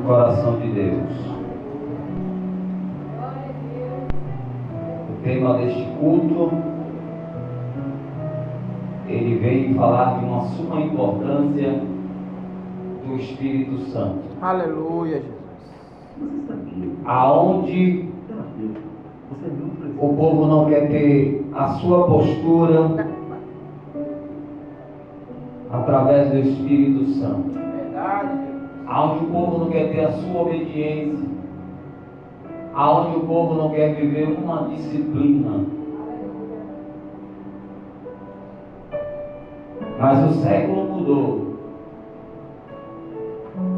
coração de Deus. O tema deste culto, ele veio falar de uma suma importância do Espírito Santo. Aleluia, Jesus. Aonde o povo não quer ter a sua postura através do Espírito Santo. Verdade. Aonde o povo não quer ter a sua obediência. Aonde o povo não quer viver uma disciplina. Mas o século mudou.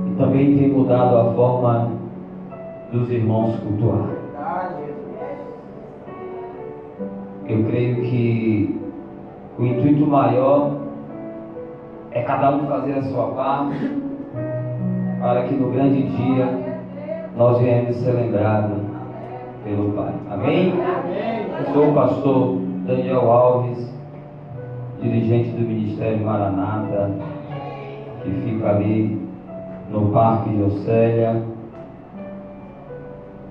E também tem mudado a forma dos irmãos cultuar. Eu creio que o intuito maior é cada um fazer a sua parte, para que no grande dia nós venhamos ser lembrados pelo Pai. Amém? Eu sou o pastor Daniel Alves, dirigente do Ministério Maranata, que fica ali no Parque de Océlia,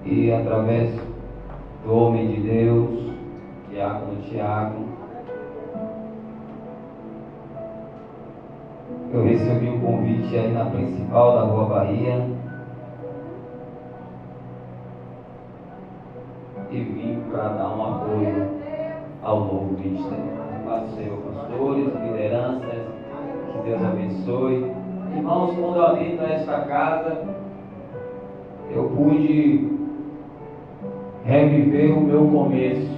e através do homem de Deus, Diácono Tiago, eu recebi um convite aí na principal da Rua Bahia e vim para dar um apoio ao novo ministério. Paz do Senhor, pastores, lideranças, que Deus abençoe. Irmãos, quando eu vim para esta casa, eu pude reviver o meu começo.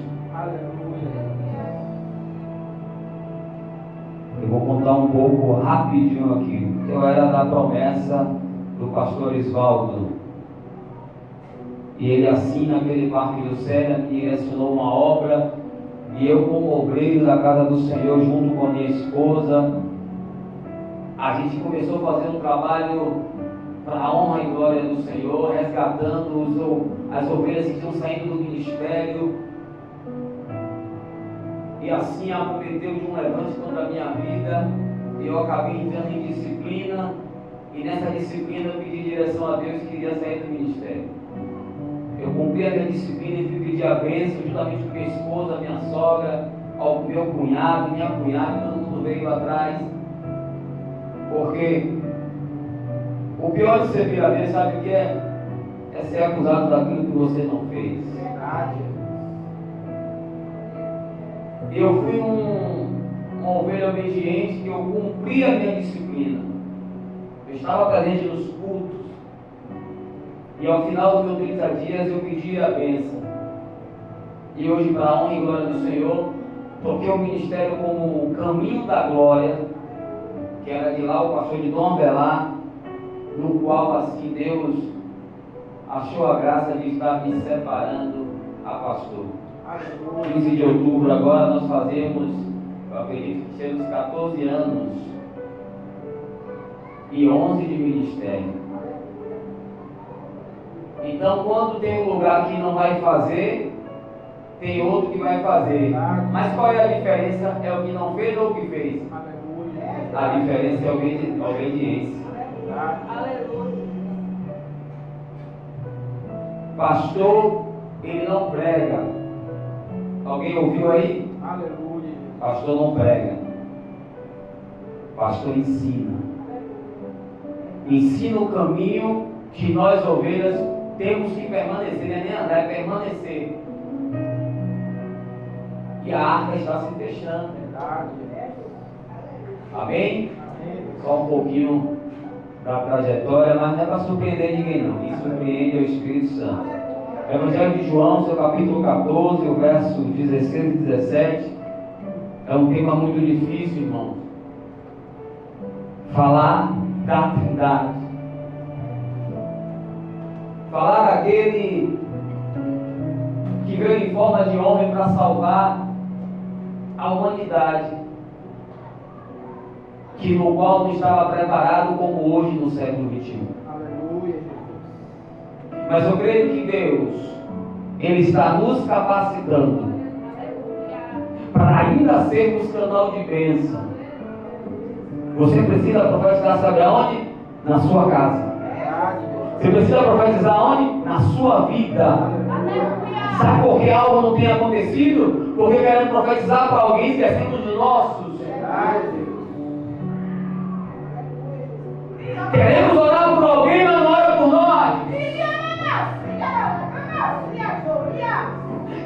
Eu vou contar um pouco rapidinho aqui. Eu era da promessa do pastor Isvaldo. E ele assim naquele Parque de Océlia me direcionou uma obra. E eu, como obreiro da casa do Senhor, junto com a minha esposa, a gente começou a fazer um trabalho para a honra e glória do Senhor, resgatando as ovelhas que estão saindo do ministério. E assim acometeu de um levante contra a minha vida. E eu acabei entrando em disciplina. E nessa disciplina eu pedi direção a Deus que queria sair do ministério. Eu cumpri a minha disciplina e fui pedir a bênção juntamente com minha esposa, minha sogra, ao meu cunhado, minha cunhada, todo mundo veio atrás. Porque o pior de servir a Deus, sabe o que é? É ser acusado daquilo que você não fez. Verdade. Eu fui uma ovelha obediente, que eu cumpri a minha disciplina. Eu estava presente nos cultos. E ao final dos meus 30 dias eu pedi a bênção. E hoje, para a honra e glória do Senhor, toquei o ministério como o caminho da glória, que era de lá o pastor de Dom Avelar, no qual assim Deus achou a graça de estar me separando a pastor. 15 de outubro agora nós fazemos, eu acredito que seja uns 14 anos e 11 de ministério. Então quando tem um lugar que não vai fazer, tem outro que vai fazer. Mas qual é a diferença? É o que não fez ou o que fez? A diferença é a obediência. Pastor, ele não prega. Alguém ouviu aí? Aleluia. Pastor não prega. Pastor ensina. Ensina o caminho que nós ovelhas temos que permanecer. Não é nem andar, é permanecer. E a arca está se fechando. Amém? Só um pouquinho da trajetória, mas não é para surpreender ninguém não. Quem surpreende é o Espírito Santo. Evangelho de João, seu capítulo 14, o verso 16 e 17. É um tema muito difícil, irmãos. Falar da Trindade. Falar daquele que veio em forma de homem para salvar a humanidade, que no qual não estava preparado como hoje no século XXI. Aleluia. Mas eu creio que Deus, Ele está nos capacitando para ainda sermos canal de bênção. Você precisa profetizar, sabe aonde? Na sua casa. Você precisa profetizar onde? Na sua vida. Sabe por que algo não tem acontecido? Porque queremos profetizar para alguém esquecendo dos nossos. Queremos orar por alguém, mas não ora por nós.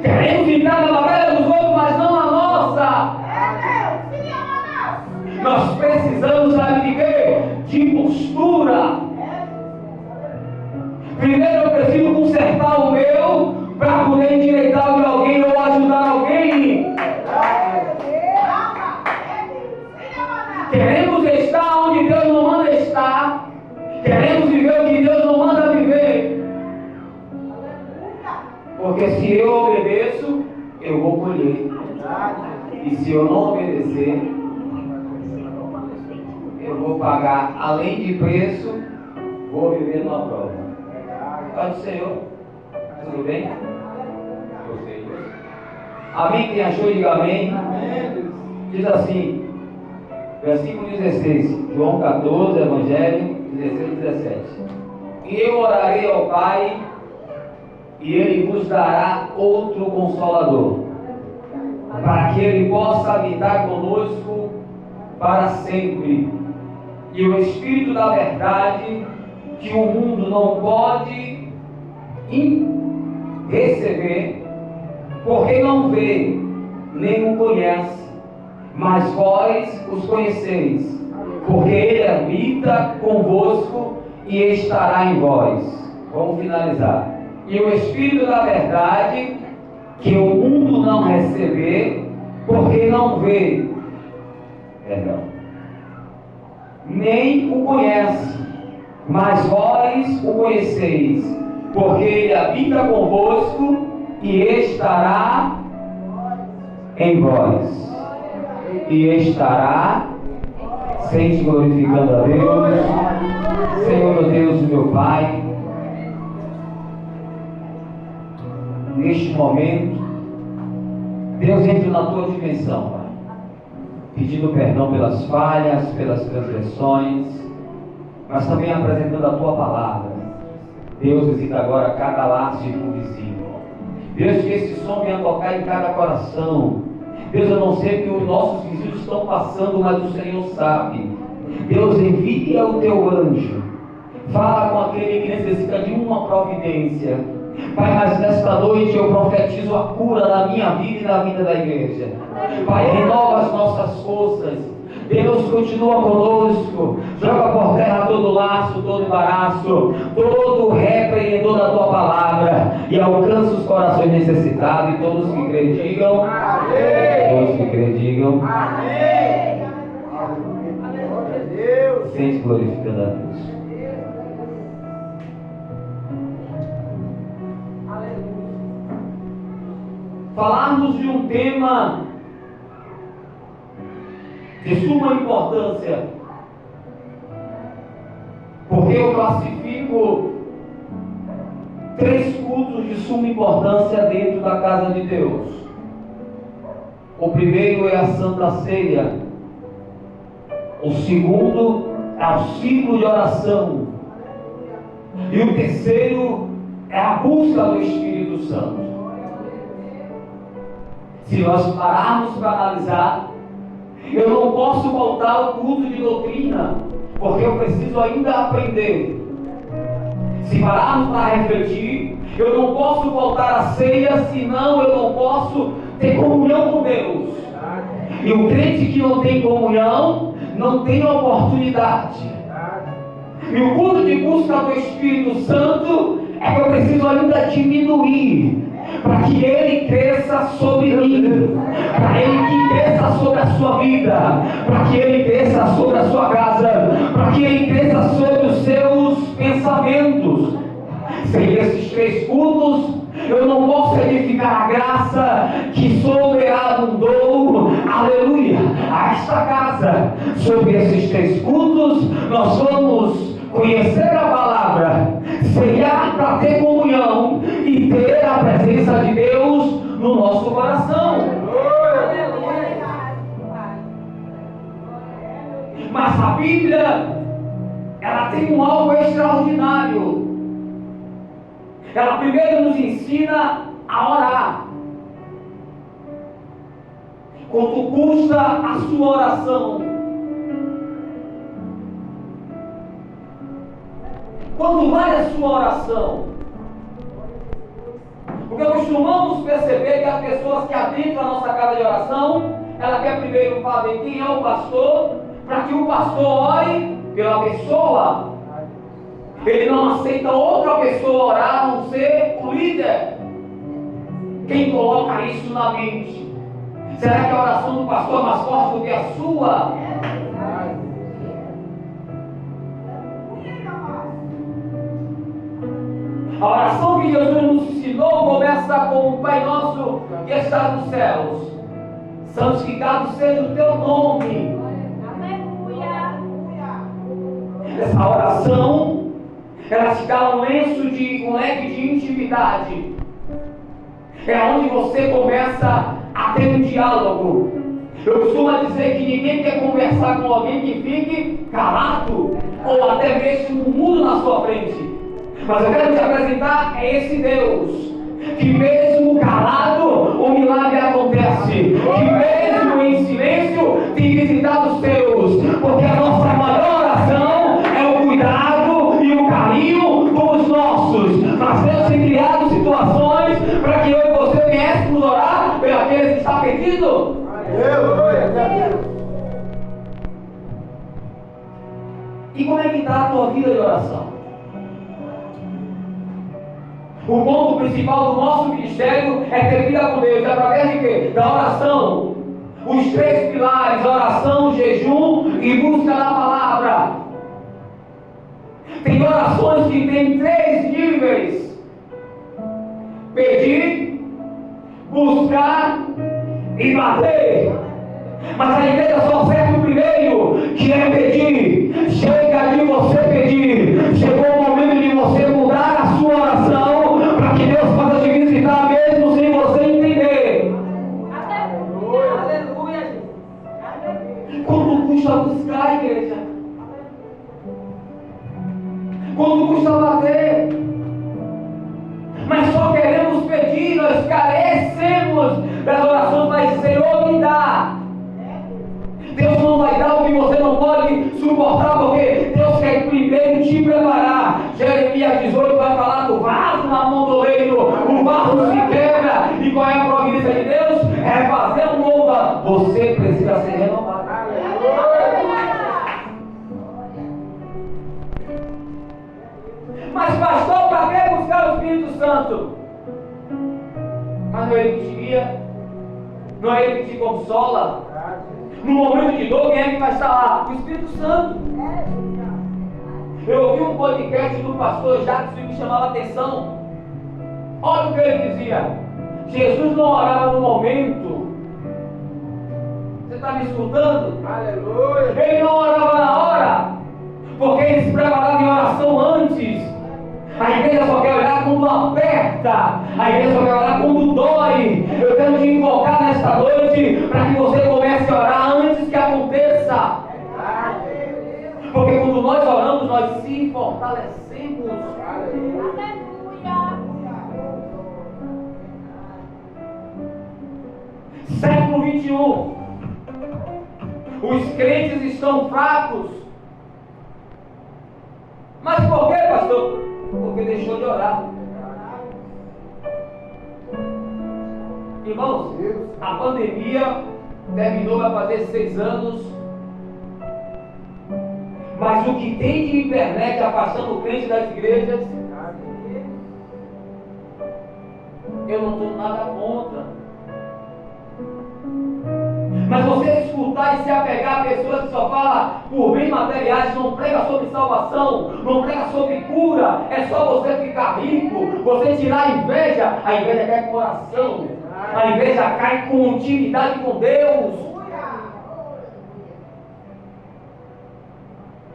Queremos entrar na barreira dos outros, mas não na nossa. Nós precisamos, sabe de quê? De postura. Primeiro eu preciso consertar o meu para poder endireitar o de alguém ou ajudar alguém. Queremos estar onde Deus não manda estar. Queremos viver o que Deus não manda viver. Porque se eu obedeço, eu vou colher. E se eu não obedecer, eu vou pagar além de preço, vou viver numa prova. Paz do Senhor. Tudo bem? Gostei. Amém? Quem achou, diga amém. Diz assim, versículo 16, João 14, Evangelho 16 e 17. E eu orarei ao Pai, e Ele vos dará outro Consolador, para que Ele possa habitar conosco para sempre. E o Espírito da verdade, que o mundo não pode receber, porque não vê, nem o conhece, mas vós os conheceis, porque Ele habita convosco e estará em vós. Vamos finalizar. E o Espírito da verdade, que o mundo não receber, porque não vê, nem o conhece, mas vós o conheceis, porque Ele habita convosco e estará em vós. E estará, sente glorificando a Deus. Senhor meu Deus e meu Pai, neste momento, Deus entra na tua dimensão, Pai, pedindo perdão pelas falhas, pelas transgressões, mas também apresentando a tua palavra. Deus, visita agora cada lar circunvizinho. Deus, que esse som venha tocar em cada coração. Deus, eu não sei o que os nossos vizinhos estão passando, mas o Senhor sabe. Deus, envia o teu anjo. Fala com aquele que necessita de uma providência. Pai, mas nesta noite eu profetizo a cura na minha vida e na vida da igreja. Pai, renova as nossas forças. Deus, continua conosco. Joga por terra todo laço, todo embaraço, todo repreendedor da tua palavra, e alcança os corações necessitados. E todos que crê digam amém. Todos que crê digam amém. Sente glorificando a Deus. Falarmos de um tema de suma importância, porque eu classifico 3 cultos de suma importância dentro da casa de Deus. O primeiro é a Santa Ceia, o segundo é o ciclo de oração, e o terceiro é a busca do Espírito Santo. Se nós pararmos para analisar, eu não posso voltar ao culto de doutrina, porque eu preciso ainda aprender. Se pararmos para refletir, eu não posso voltar à ceia, senão eu não posso ter comunhão com Deus. E o crente que não tem comunhão, não tem oportunidade. E o culto de busca do Espírito Santo é que eu preciso ainda diminuir, para que Ele cresça sobre mim, para Ele que cresça sobre a sua vida, para que Ele cresça sobre a sua casa, para que Ele cresça sobre os seus pensamentos. Sem esses 3 cultos, eu não posso edificar a graça que sobreabundou, aleluia, a esta casa. Sobre esses 3 cultos, nós vamos conhecer a palavra, ceiar para ter comunhão e ter a presença de Deus no nosso coração. Mas a Bíblia, ela tem um algo extraordinário. ela primeiro nos ensina a orar. Quanto custa a sua oração? Quanto vale a sua oração? Porque costumamos perceber que as pessoas que adentram a nossa casa de oração, ela quer primeiro saber quem é o pastor, para que o pastor ore pela pessoa. Ele não aceita outra pessoa orar, a não ser o líder. Quem coloca isso na mente? Será que a oração do pastor é mais forte do que a sua? A oração que Jesus nos ensinou começa com o Pai Nosso que está nos céus. Santificado seja o teu nome. Essa oração, ela te dá um leque de intimidade. É onde você começa a ter um diálogo. Eu costumo dizer que ninguém quer conversar com alguém que fique calado, ou até mesmo mudo na sua frente. Mas eu quero te apresentar esse Deus, que mesmo calado, o milagre acontece, que mesmo em silêncio, tem visitado os teus, porque a nossa maior oração é o cuidado e o carinho com os nossos. Mas Deus tem criado situações para que eu e você viéssemos orar por aqueles que estão perdidos. E como é que está a tua vida de oração? O ponto principal do nosso ministério é ter vida com Deus. Através de quê? Da oração. Os 3 pilares: oração, jejum e busca da palavra. Tem orações que tem 3 níveis: pedir, buscar e bater. Mas a igreja só serve o primeiro, que é pedir. Chega de você pedir. Chegou o momento de você mudar a sua oração, para que Deus possa te visitar mesmo sem você entender. Aleluia. Quanto custa buscar, igreja? Quanto custa bater? Mas só queremos pedir, nós carecemos das orações, mas o Senhor me dá. Deus não vai dar o que você não pode suportar, porque Deus quer primeiro te preparar. Jeremias 18 vai falar do vaso na mão do oleiro. O vaso se quebra. E qual é a providência de Deus? É fazer um novo. Você precisa ser renovado. Mas pastor, para que buscar o Espírito Santo? Mas não é Ele que te guia? Não é Ele que te consola? No momento de dor, quem é que vai estar lá? O Espírito Santo. Eu ouvi um podcast do pastor Jacques que me chamava a atenção. Olha o que ele dizia: Jesus não orava no momento. Você está me escutando? Aleluia. Ele não orava na hora, porque ele se preparava em oração antes. A igreja só quer olhar quando aperta. A igreja só quer olhar quando dói. Eu quero te invocar nesta noite para que você comece a orar antes que aconteça. Porque quando nós oramos, nós se fortalecemos. Século 21. Os crentes estão fracos. Mas por quê, pastor? Porque deixou de orar. Irmãos, a pandemia terminou, vai fazer 6 anos. Mas o que tem de internet afastando o crente das igrejas, eu não estou nada contra. Mas você escutar e se apegar a pessoas que só falam por bem materiais, não prega sobre salvação, não prega sobre cura, é só você ficar rico, você tirar a inveja cai com coração, a inveja cai com intimidade com Deus.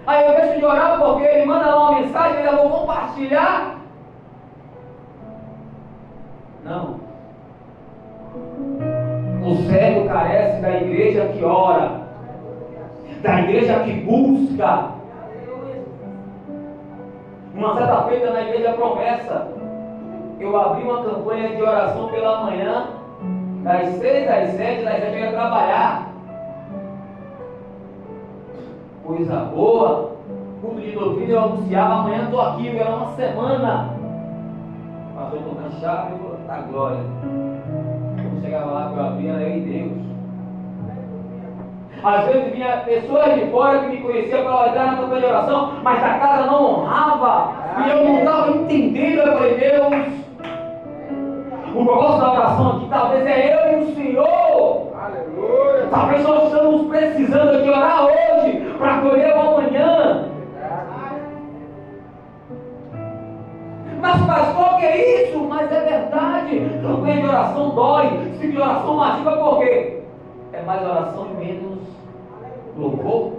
Aí eu deixo de orar porque ele manda lá uma mensagem e eu vou compartilhar. Não. O cego carece da igreja que ora, da igreja que busca. Uma certa feita na igreja Promessa, eu abri uma campanha de oração pela manhã, das 6 às 7, das 7 eu ia trabalhar. Coisa boa. Culto de doutrina eu anunciava, amanhã estou aqui, era uma semana. O pastor tocando chave e falou, tá glória. Quando chegava lá, eu abria, era eu e Deus. Às vezes vinha pessoas de fora que me conheciam para entrar na campanha de oração, mas a casa não honrava. E eu não estava entendendo. Eu falei, Deus, o propósito da oração aqui talvez é eu e o Senhor. Aleluia. Talvez nós estamos precisando de orar hoje para colher o amanhã. Mas pastor, que é isso? Mas é verdade. Campanha de oração dói. Ciclo de oração machuca por quê? É mais oração e menos louvor.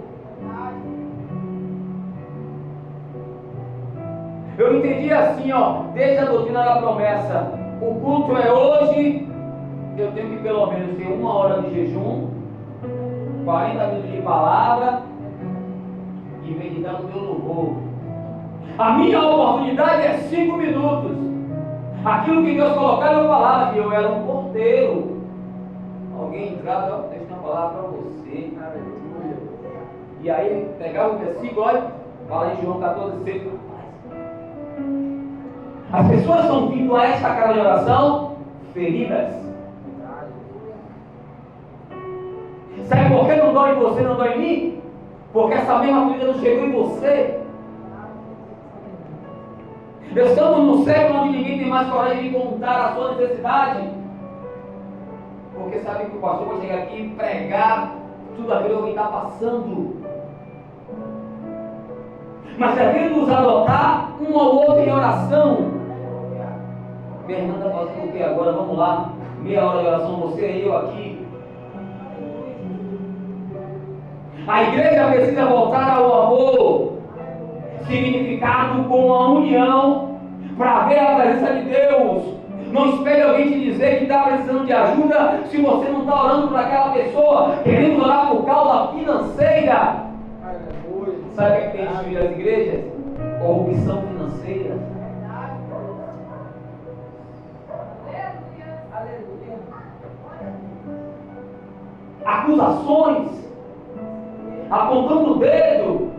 Eu entendi assim, desde a doutrina da promessa. O culto é hoje. Eu tenho que pelo menos ter 1 hora de jejum, 40 minutos de palavra e meditar no meu louvor. A minha oportunidade é 5 minutos. Aquilo que Deus colocava, eu falava que eu era um porteiro. Alguém entrava, deixa uma palavra para você. Aleluia. E aí pegava o versículo, olha, fala em João 14,6. As pessoas estão vindo a esta casa de oração feridas. Sabe por que não dói em você, não dói em mim? Porque essa mesma ferida não chegou em você. Estamos num século onde ninguém tem mais coragem de contar a sua necessidade. Porque sabe que o pastor vai chegar aqui e pregar tudo aquilo que está passando. Mas devemos adotar um ou outro em oração. Minha irmã está fazendo o que agora? Vamos lá. Meia hora de oração, você e eu aqui. A igreja precisa voltar ao amor, significado com a união, para ver a presença de Deus. Não espere alguém te dizer que está precisando de ajuda se você não está orando para aquela pessoa. Queremos orar por causa financeira. Sabe o que tem destruído as igrejas? Corrupção financeira. Acusações, apontando o dedo.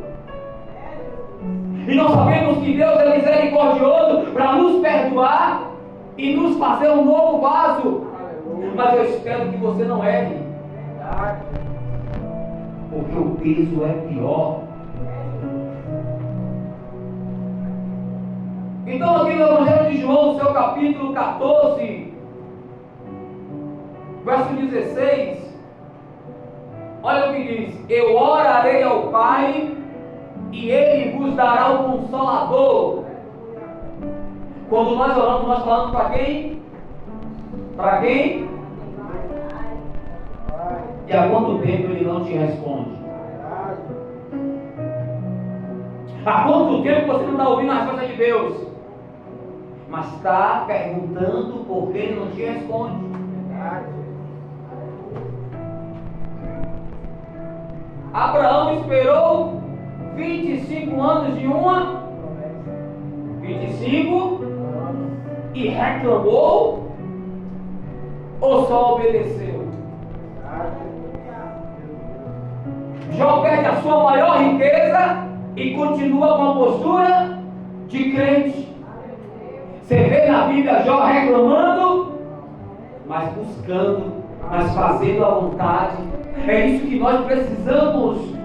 E nós sabemos que Deus é misericordioso para nos perdoar e nos fazer um novo vaso. Mas eu espero que você não erre, porque o peso é pior. Então aqui no Evangelho de João, no seu capítulo 14, verso 16, olha o que diz: eu orarei ao Pai e Ele vos dará o Consolador. Quando nós oramos, nós falamos para quem? Para quem? E há quanto tempo Ele não te responde? Há quanto tempo você não está ouvindo a resposta de Deus? Mas está perguntando por que Ele não te responde. Abraão esperou 25 anos de uma 25 e reclamou ou só obedeceu? Jó perde a sua maior riqueza e continua com a postura de crente. Você vê na Bíblia Jó reclamando, mas buscando, mas fazendo a vontade. É isso que nós precisamos.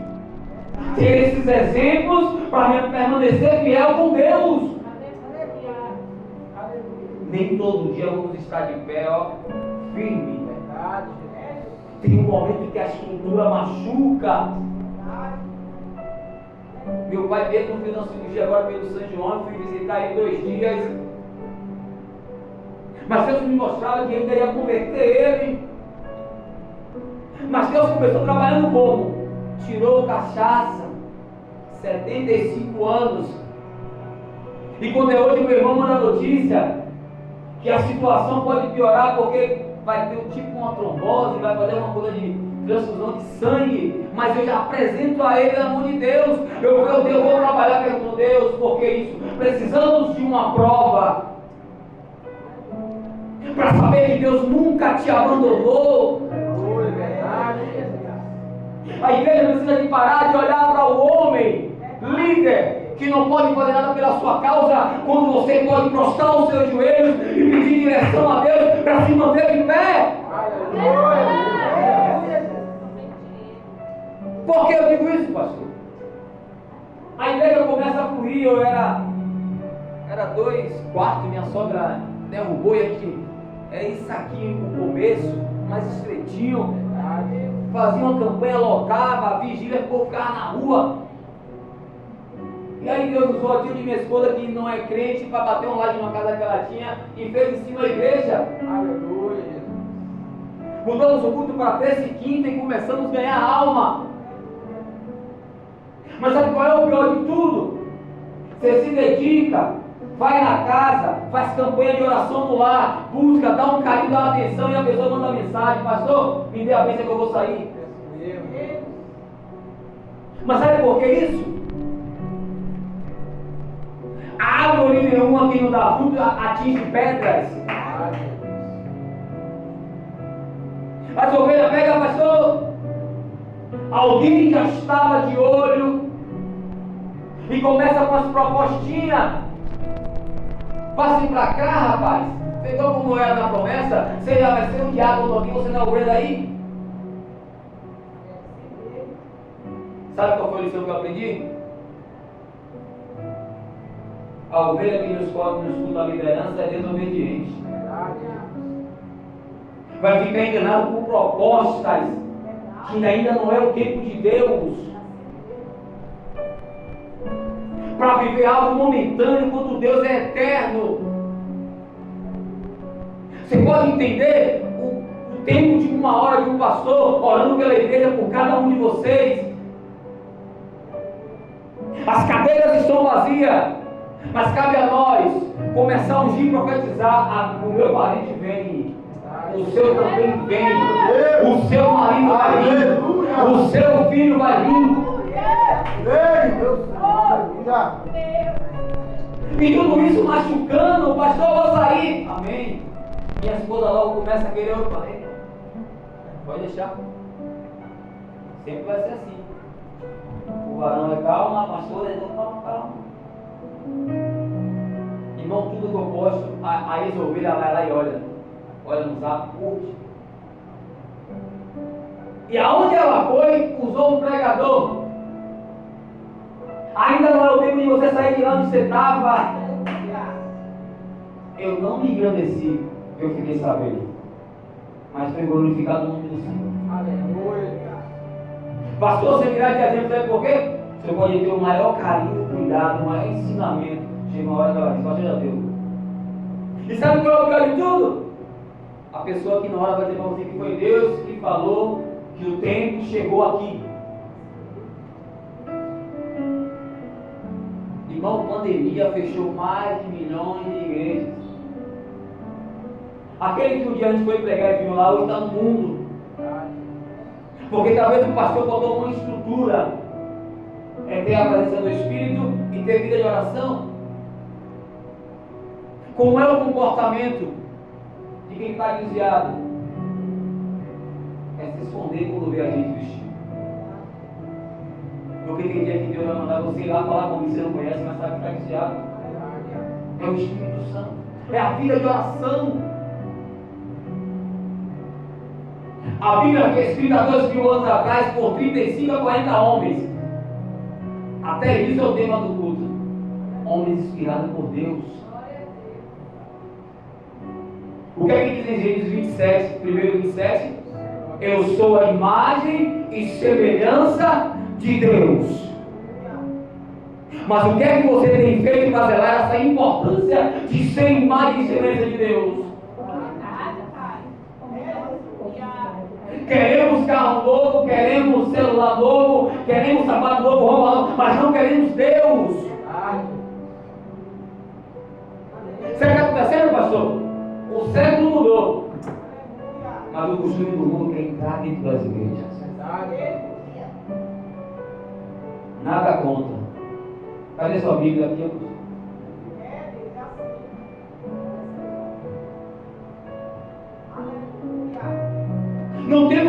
Ter esses exemplos para permanecer fiel com Deus. Nem todo dia vamos estar de pé, firme. Tem um momento que a estrutura machuca. Meu pai mesmo fez uma cirurgia agora pelo São João, fui visitar ele 2 dias. Mas Deus me mostrava que ainda ia converter ele. Mas Deus começou trabalhando como? Tirou cachaça, 75 anos. E quando é hoje, meu irmão manda a notícia que a situação pode piorar porque vai ter tipo uma trombose, vai fazer uma coisa de transfusão de sangue. Mas eu já apresento a ele a mão de Deus. Eu vou trabalhar perto de Deus, porque isso? Precisamos de uma prova. para saber que Deus nunca te abandonou. Aleluia, verdade. A igreja precisa de parar de olhar para o homem, líder, que não pode fazer nada pela sua causa, quando você pode prostrar os seus joelhos e pedir direção a Deus para se manter de pé. Aleluia. Por que eu digo isso, pastor? A igreja começa a fluir. Eu era 2/4, minha sogra derrubou, e a gente, é isso aqui o começo, mais estreitinho. Fazia uma campanha, lotava, a vigília, o povo ficava na rua. E aí Deus usou a tia de minha esposa, que não é crente, para bater um laje numa casa que ela tinha e fez em cima da igreja. Aleluia. Mudamos o culto para terça e quinta e começamos a ganhar alma. Mas sabe qual é o pior de tudo? Você se dedica, vai na casa, faz campanha de oração no lar, busca, dá um carinho, dá uma atenção, e a pessoa manda mensagem: pastor, me dê a bênção que eu vou sair. Mas sabe por que isso? A árvore nenhuma que não dá fruto atinge pedras. As ovelhas pegam, pastor. Alguém já estava de olho e começa com as propostinhas. Passe pra cá, rapaz. Pegou como era na promessa? Você já vai ser um diácono aqui, você não é ovelha aí? Sabe qual foi a lição que eu aprendi? A ovelha que nos escuta a liderança é desobediente. Vai ficar enganado por propostas que ainda não é o tempo de Deus, para viver algo momentâneo quando Deus é eterno. Você pode entender o tempo de 1 hora de um pastor orando pela igreja por cada um de vocês. As cadeiras estão vazias, mas cabe a nós começar a ungir e profetizar. O meu parente vem, o seu também vem, o seu marido vai vir, o seu filho vai vir. E tudo isso machucando, o pastor vai sair. Amém. Minha esposa logo começa a querer. Eu falei: pode deixar, sempre vai ser assim. O varão é calma, a pastora é calma. Irmão, tudo que eu posto, a ex-ovelha vai lá e olha no zap, curte. E aonde ela foi, usou um pregador. Ainda não é o tempo de você sair de lá onde você estava. Eu não me engrandeci, eu fiquei sabendo, mas foi glorificado o nome do Senhor. Aleluia. Pastor, você virar de exemplo, sabe por quê? Você pode ter o maior carinho, cuidado, o maior ensinamento. Chega uma hora que ela diz: pastor, já deu. E sabe qual é o pior de tudo? A pessoa que na hora vai dizer para você que foi Deus que falou que o tempo chegou aqui. Irmão, pandemia fechou mais de milhões de igrejas. Aquele que um dia a gente foi pregar e viu lá, hoje está no mundo. Porque talvez o pastor faltou uma estrutura. É ter a presença do Espírito e ter vida de oração. Como é o comportamento de quem está desviado? É se esconder quando vê a gente vestido. Porque tem dia que Deus vai mandar você ir lá falar com alguém que você não conhece, mas sabe que está desviado. É o Espírito Santo. É a vida de oração. A Bíblia foi escrita há 2000 anos atrás por 35 a 40 homens. Até isso é o tema do culto. Homens inspirados por Deus. O que é que diz em Gênesis 27, primeiro 27? Eu sou a imagem e semelhança de Deus. Mas o que é que você tem feito para zelar essa importância de ser imagem e semelhança de Deus? Queremos carro novo, queremos celular novo, queremos sapato novo, roupa nova, mas não queremos Deus. Sabe o que está acontecendo, pastor? O século mudou, mas o costume do mundo quer entrar dentro das igrejas. Nada contra. Cadê sua Bíblia aqui?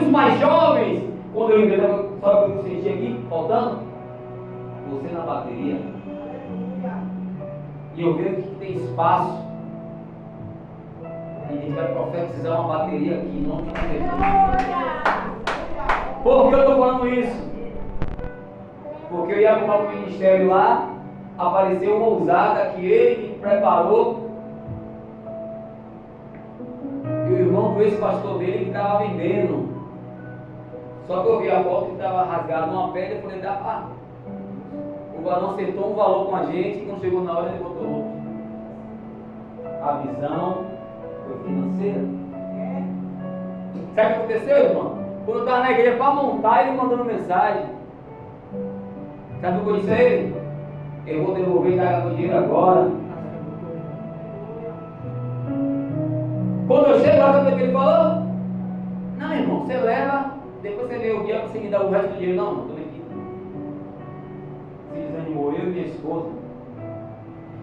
os mais jovens, quando eu entrei, sabe o que eu senti aqui, faltando? Você na bateria. E eu vejo que tem espaço. E a gente vai profetizar uma bateria aqui, em nome de Jesus. Por que eu estou falando isso? Porque eu ia arrumar um ministério lá, apareceu uma ousada que ele preparou. E o irmão do ex-pastor dele que estava vendendo. Só que eu vi a foto que estava rasgado uma pedra e falei, dá para. O varão acertou um valor com a gente e quando chegou na hora ele botou outro. A visão foi financeira. Sabe o que aconteceu, irmão? Quando eu estava na igreja para montar, ele mandando mensagem. Sabe o que eu disse a ele? Eu vou devolver e dar o dinheiro agora. Quando eu chego lá, sabe o que ele falou? Não, irmão, você leva, depois você vê o dia para você me dar o resto do dinheiro. Não, não, estou aqui. Se desanimou eu e minha esposa.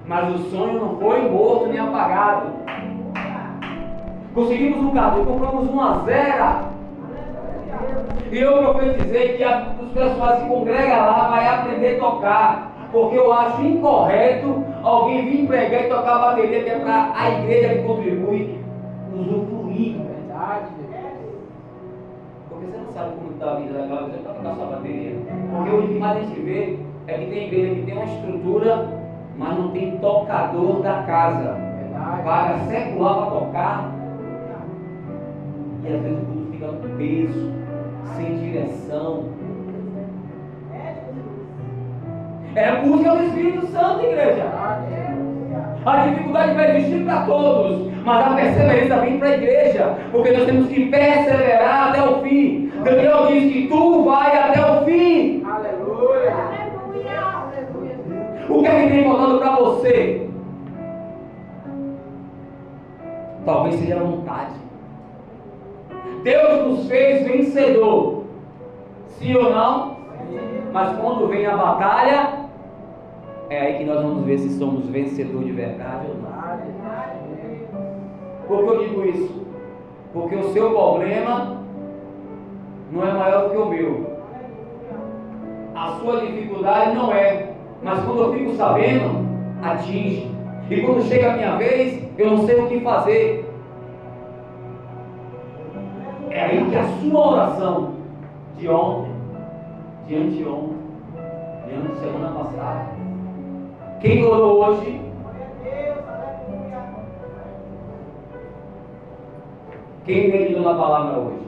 Mas o sonho não foi morto nem apagado. Conseguimos um carro, compramos uma Zera. E eu profetizei que os pessoal se congrega lá, vai aprender a tocar. Porque eu acho incorreto alguém vir pregar e tocar a bateria, que é para a igreja que contribui usufruir. Verdade. Porque você não sabe como está a vida daquela pessoa para tocar sua bateria. Porque o que mais a gente vê é que tem igreja que tem uma estrutura, mas não tem tocador da casa. Verdade. Paga secular para tocar. E às vezes o culto fica com peso, sem direção. É a busca do Espírito Santo, igreja. A dificuldade vai existir para todos, mas a perseverança vem para a igreja, porque nós temos que perseverar até o fim. Daniel diz que tu vai até o fim. Aleluia. O que é que tem faltando para você? Talvez seja a vontade. Deus nos fez vencedor, sim ou não? Mas quando vem a batalha, é aí que nós vamos ver se somos vencedor de verdade ou não. Por que eu digo isso? Porque o seu problema não é maior do que o meu. A sua dificuldade não é. Mas quando eu fico sabendo, atinge. E quando chega a minha vez, eu não sei o que fazer. É aí que a sua oração de ontem, de anteontem, de ano de semana passada, quem orou hoje, quem meditou na palavra hoje?